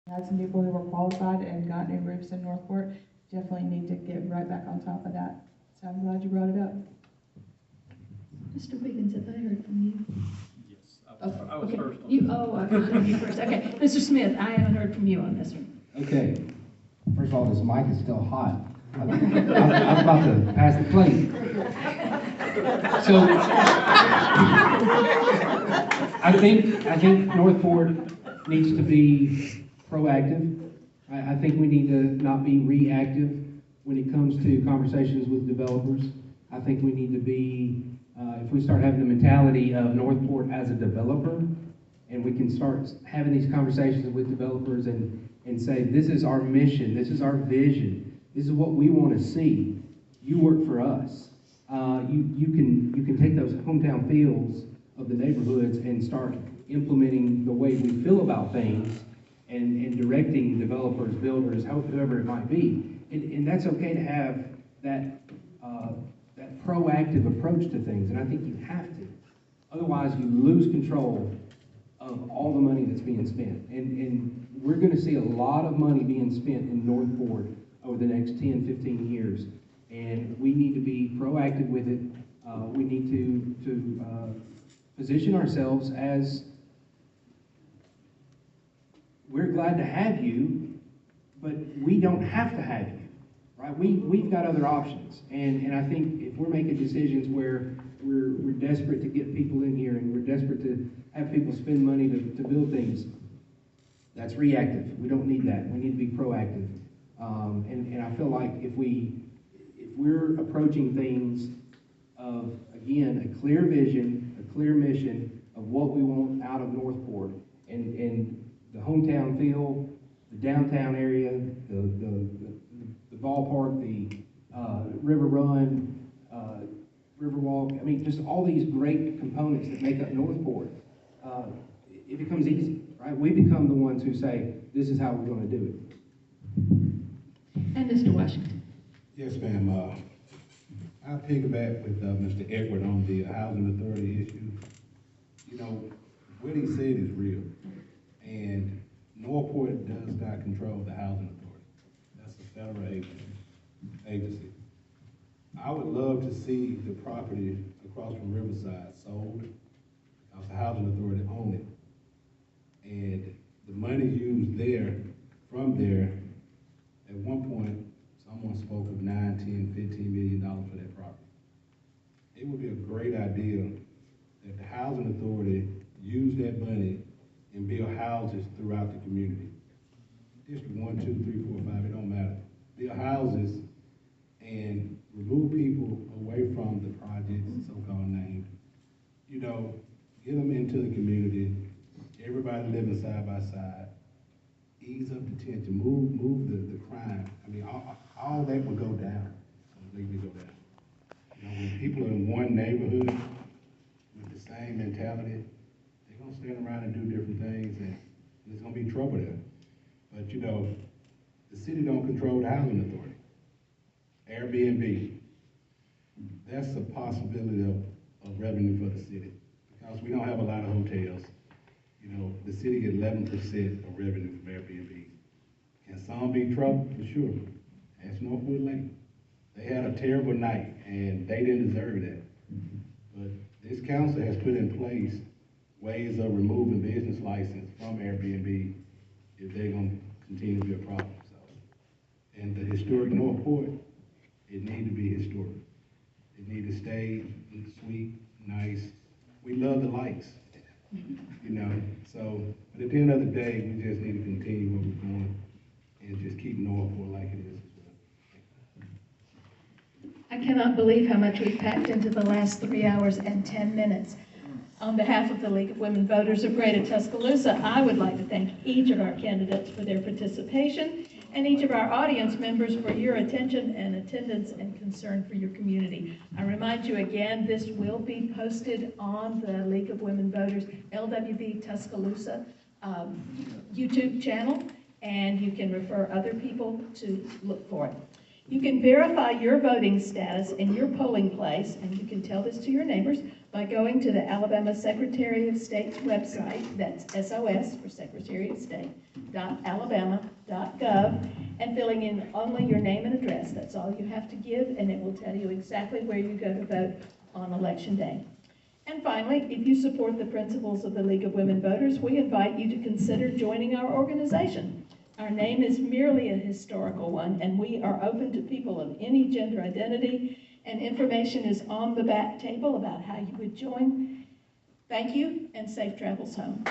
Had some people who were qualified and got new roofs in Northport. Definitely need to get right back on top of that. So I'm glad you brought it up. Mr. Wiggins, have I heard from you? Yes, I was first on You, this. oh, I heard you first. Okay, Mr. Smith, I haven't heard from you on this one. Okay, first of all, this mic is still hot. I was about to pass the plate. So, I think Northport needs to be proactive. I think we need to not be reactive when it comes to conversations with developers. I think we need to be, if we start having the mentality of Northport as a developer, and we can start having these conversations with developers and say, this is our mission, this is our vision, this is what we want to see. You work for us. You can take those hometown feels of the neighborhoods and start implementing the way we feel about things and directing developers, builders, whoever it might be. And that's okay to have that proactive approach to things, and I think you have to. Otherwise, you lose control of all the money that's being spent. And we're going to see a lot of money being spent in Northport over the next 10, 15 years. And we need to be proactive with it. We need to position ourselves as, we're glad to have you, but we don't have to have you, right? We've got other options. And I think if we're making decisions where we're desperate to get people in here and we're desperate to have people spend money to build things, that's reactive. We don't need that. We need to be proactive. And I feel like if we're approaching things of, again, a clear vision, a clear mission of what we want out of Northport, and the hometown feel, the downtown area, the ballpark, the river run, Riverwalk, I mean, just all these great components that make up Northport, it becomes easy, right? We become the ones who say, this is how we're going to do it. And Mr. Washington. Yes, ma'am. I'll piggyback with Mr. Edward on the housing authority issue. You know, what he said is real. And Northport does not control the housing authority. That's a federal agency. I would love to see the property across from Riverside sold, because the housing authority owns it. And the money used there, from there, at one point, someone spoke of $9, $10, $15 million for that property. It would be a great idea that the housing authority use that money and build houses throughout the community. District 1, 2, 3, 4, 5, it don't matter. Build houses and remove people away from the projects, so-called named. You know, get them into the community, everybody living side by side, ease up the tension, move the crime. I mean, all that will go down, completely go down. You know, when people are in one neighborhood with the same mentality, they're gonna stand around and do different things, and there's gonna be trouble there. But you know, the city don't control the housing authority. Airbnb, that's a possibility of revenue for the city, because we don't have a lot of hotels. You know, the city gets 11% of revenue from Airbnb. Can some be trouble? For sure. Ask Northwood Lake. They had a terrible night, and they didn't deserve that. But this council has put in place ways of removing business license from Airbnb if they're gonna continue to be a problem. So, and the historic Northport, it need to be historic. It need to stay sweet, nice. We love the lights, you know. So, but at the end of the day, we just need to continue what we're doing and just keep Northport like it is as well. I cannot believe how much we've packed into the last 3 hours and 10 minutes. On behalf of the League of Women Voters of Greater Tuscaloosa, I would like to thank each of our candidates for their participation and each of our audience members for your attention and attendance and concern for your community. I remind you again, this will be posted on the League of Women Voters LWV Tuscaloosa YouTube channel, and you can refer other people to look for it. You can verify your voting status in your polling place, and you can tell this to your neighbors by going to the Alabama Secretary of State's website, that's SOS for Secretary of State, .alabama.gov, and filling in only your name and address. That's all you have to give, and it will tell you exactly where you go to vote on Election Day. And finally, if you support the principles of the League of Women Voters, we invite you to consider joining our organization. Our name is merely a historical one, and we are open to people of any gender identity, and information is on the back table about how you would join. Thank you, and safe travels home.